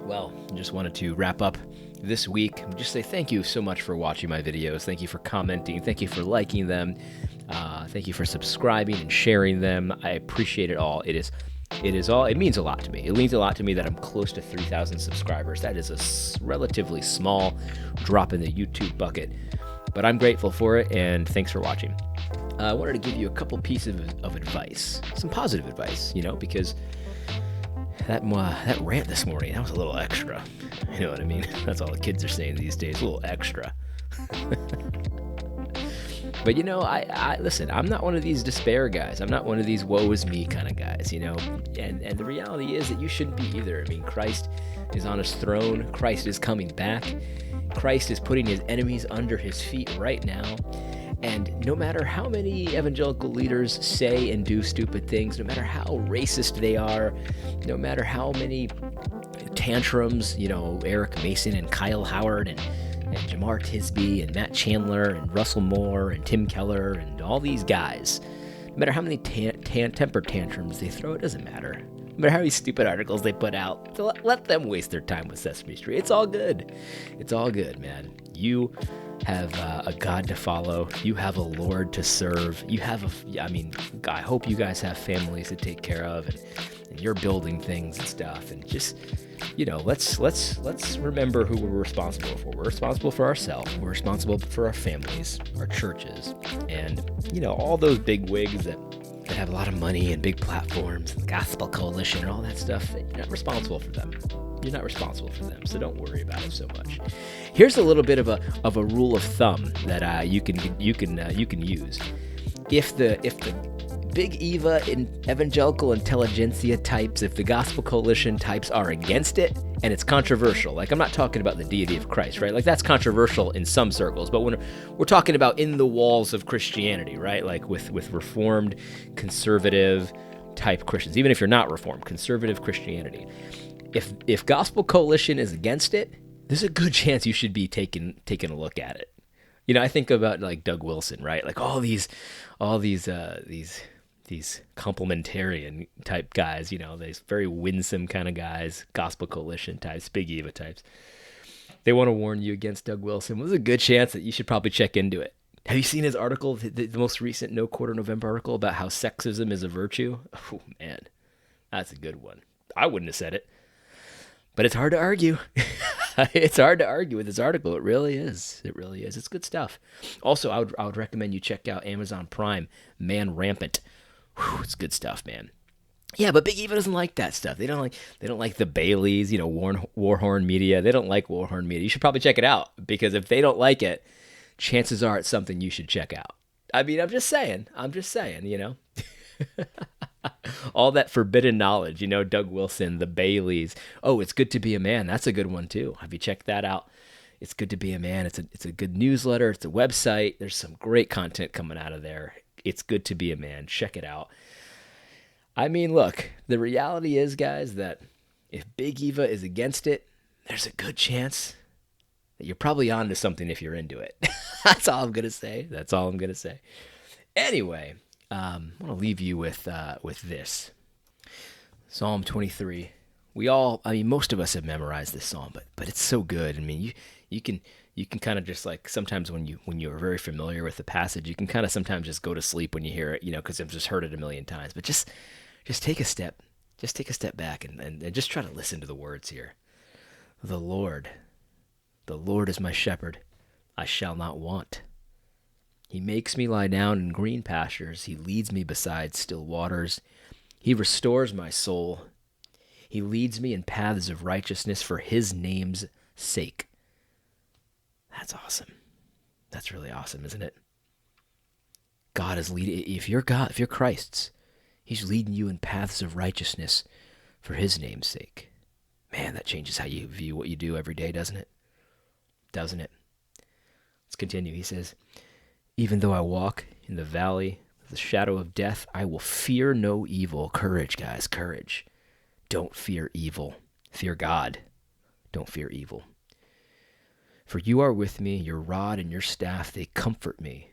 Well, just wanted to wrap up this week. Just say thank you so much for watching my videos. Thank you for commenting. Thank you for liking them. Thank you for subscribing and sharing them. I appreciate it all. It means a lot to me. It means a lot to me that I'm close to 3,000 subscribers. That is a relatively small drop in the YouTube bucket, but I'm grateful for it, and thanks for watching. I wanted to give you a couple pieces of advice, some positive advice, because that rant this morning, that was a little extra. You know what I mean? That's all the kids are saying these days, a little extra. But I listen, I'm not one of these despair guys. I'm not one of these woe is me kind of guys, and the reality is that you shouldn't be either. I mean, Christ is on his throne. Christ is coming back. Christ is putting his enemies under his feet right now. And no matter how many evangelical leaders say and do stupid things, no matter how racist they are, no matter how many tantrums, Eric Mason and Kyle Howard and Jamar Tisby and Matt Chandler and Russell Moore and Tim Keller and all these guys, no matter how many temper tantrums they throw, it doesn't matter. No matter how many stupid articles they put out, let them waste their time with Sesame Street. It's all good. It's all good, man. You have a God to follow. You have a Lord to serve. I hope you guys have families to take care of, and you're building things and stuff. And just, let's remember who we're responsible for. We're responsible for ourselves. We're responsible for our families, our churches, and all those big wigs that have a lot of money and big platforms, the Gospel Coalition and all that stuff. You're not responsible for them. You're not responsible for them, so don't worry about it so much. Here's a little bit of a rule of thumb that you can use. If the Big Eva in evangelical intelligentsia types, if the Gospel Coalition types are against it, and it's controversial, like I'm not talking about the deity of Christ, right? Like that's controversial in some circles, but when we're talking about in the walls of Christianity, right? Like with Reformed, conservative type Christians, even if you're not Reformed, conservative Christianity. If Gospel Coalition is against it, there's a good chance you should be taking a look at it. I think about like Doug Wilson, right? Like all these complementarian type guys, these very winsome kind of guys, Gospel Coalition types, Big Eva types. They want to warn you against Doug Wilson. Well, there's a good chance that you should probably check into it. Have you seen his article, the most recent No Quarter November article about how sexism is a virtue? Oh, man, that's a good one. I wouldn't have said it. But it's hard to argue. It's hard to argue with this article. It really is. It really is. It's good stuff. Also, I would recommend you check out Amazon Prime, Man Rampant. Whew, it's good stuff, man. Yeah, but Big Eva doesn't like that stuff. They don't like the Baileys, Warhorn Media. They don't like Warhorn Media. You should probably check it out, because if they don't like it, chances are it's something you should check out. I mean, I'm just saying, all that forbidden knowledge, Doug Wilson, the Baileys. Oh, It's Good to Be a Man. That's a good one too. Have you checked that out? It's Good to Be a Man. It's a good newsletter. It's a website. There's some great content coming out of there. It's Good to Be a Man. Check it out. I mean, look, the reality is, guys, that if Big Eva is against it, there's a good chance that you're probably onto something if you're into it. That's all I'm going to say. Anyway, I want to leave you with this. Psalm 23. Most of us have memorized this psalm, but it's so good. I mean, you can kind of just like, sometimes when you're very familiar with the passage, you can kind of sometimes just go to sleep when you hear it, because I've just heard it a million times. But just take a step back and just try to listen to the words here. The Lord is my shepherd, I shall not want. He makes me lie down in green pastures. He leads me beside still waters. He restores my soul. He leads me in paths of righteousness for his name's sake. That's awesome. That's really awesome, isn't it? God is leading. If you're Christ's, he's leading you in paths of righteousness for his name's sake. Man, that changes how you view what you do every day, doesn't it? Doesn't it? Let's continue. He says, even though I walk in the valley of the shadow of death, I will fear no evil. Courage, guys, courage. Don't fear evil. Fear God. Don't fear evil. For you are with me, your rod and your staff, they comfort me.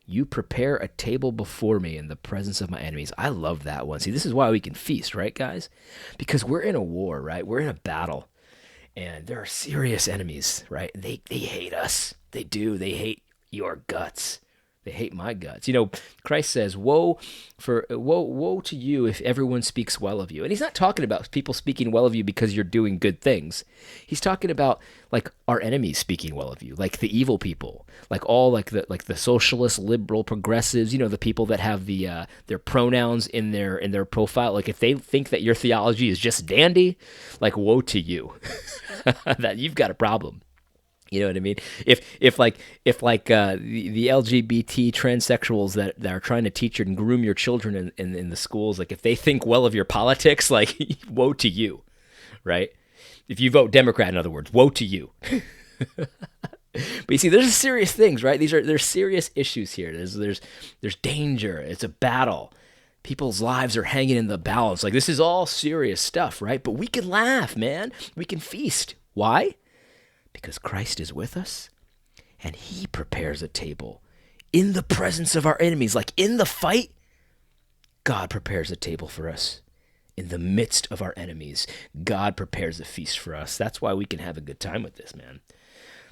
You prepare a table before me in the presence of my enemies. I love that one. See, this is why we can feast, right, guys? Because we're in a war, right? We're in a battle. And there are serious enemies, right? They hate us. They do. They hate your guts. They hate my guts. Christ says, woe to you if everyone speaks well of you. And he's not talking about people speaking well of you because you're doing good things. He's talking about like our enemies speaking well of you, like the evil people, like the socialist, liberal, progressives, the people that have their pronouns in their profile. Like if they think that your theology is just dandy, like woe to you. That you've got a problem. You know what I mean? If the LGBT transsexuals that are trying to teach and groom your children in the schools, like if they think well of your politics, like woe to you, right? If you vote Democrat, in other words, woe to you. But you see, there's serious things, right? There's serious issues here. There's danger. It's a battle. People's lives are hanging in the balance. Like this is all serious stuff, right? But we can laugh, man. We can feast. Why? Because Christ is with us, and he prepares a table in the presence of our enemies. Like in the fight, God prepares a table for us. In the midst of our enemies, God prepares a feast for us. That's why we can have a good time with this, man.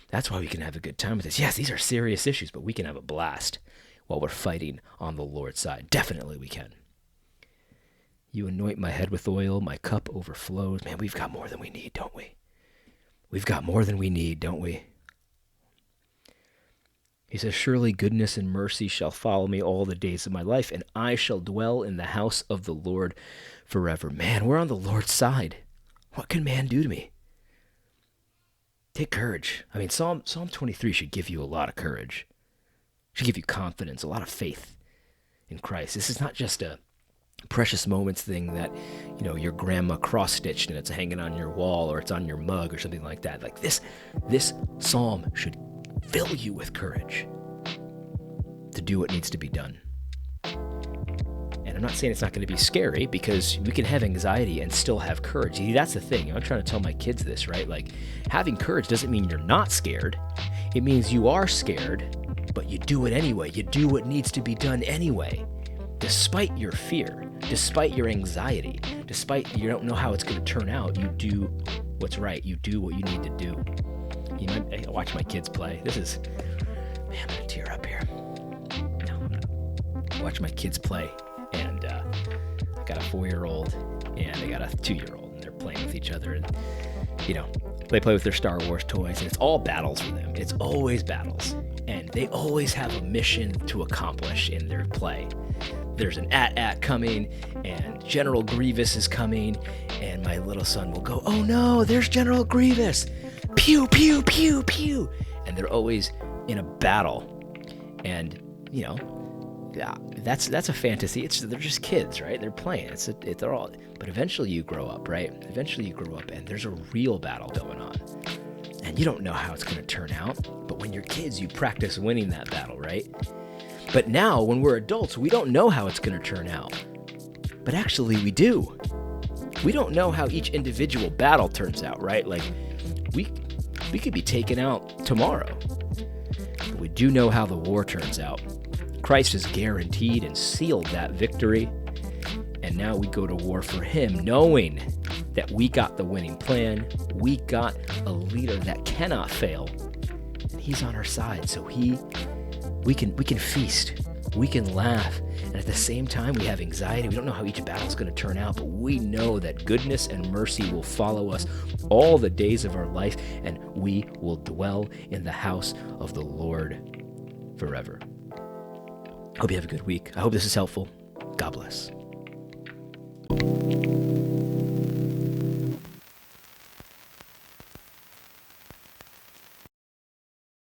That's why we can have a good time with this. Yes, these are serious issues, but we can have a blast while we're fighting on the Lord's side. Definitely we can. You anoint my head with oil, my cup overflows. Man, we've got more than we need, don't we? We've got more than we need, don't we? He says, surely goodness and mercy shall follow me all the days of my life, and I shall dwell in the house of the Lord forever. Man, we're on the Lord's side. What can man do to me? Take courage. I mean, Psalm 23 should give you a lot of courage. Should give you confidence, a lot of faith in Christ. This is not just a precious moments thing that your grandma cross-stitched and it's hanging on your wall or it's on your mug or something like that. Like this psalm should fill you with courage to do what needs to be done. And I'm not saying it's not going to be scary, because we can have anxiety and still have courage. See, that's the thing. I'm trying to tell my kids this, right? Like having courage doesn't mean you're not scared. It means you are scared, but you do it anyway. You do what needs to be done anyway. Despite your fear, despite your anxiety, despite you don't know how it's going to turn out, you do what's right. You do what you need to do. I watch my kids play. Man, I'm going to tear up here. No, I'm not. Watch my kids play, and I got a 4-year-old and I got a 2-year-old, and they're playing with each other, and they play with their Star Wars toys, and it's all battles for them. It's always battles, and they always have a mission to accomplish in their play. There's an AT-AT coming, and General Grievous is coming, and my little son will go, oh no, there's General Grievous! Pew, pew, pew, pew! And they're always in a battle. And, that's a fantasy. They're just kids, right? They're playing. But eventually you grow up, right? Eventually you grow up, and there's a real battle going on. And you don't know how it's going to turn out, but when you're kids, you practice winning that battle, right? But now, when we're adults, we don't know how it's going to turn out. But actually, we do. We don't know how each individual battle turns out, right? Like, we could be taken out tomorrow. But we do know how the war turns out. Christ has guaranteed and sealed that victory. And now we go to war for him, knowing that we got the winning plan. We got a leader that cannot fail. And he's on our side, so we can feast, we can laugh, and at the same time we have anxiety. We don't know how each battle is going to turn out, but we know that goodness and mercy will follow us all the days of our life, and we will dwell in the house of the Lord forever. Hope you have a good week. I hope this is helpful. God bless.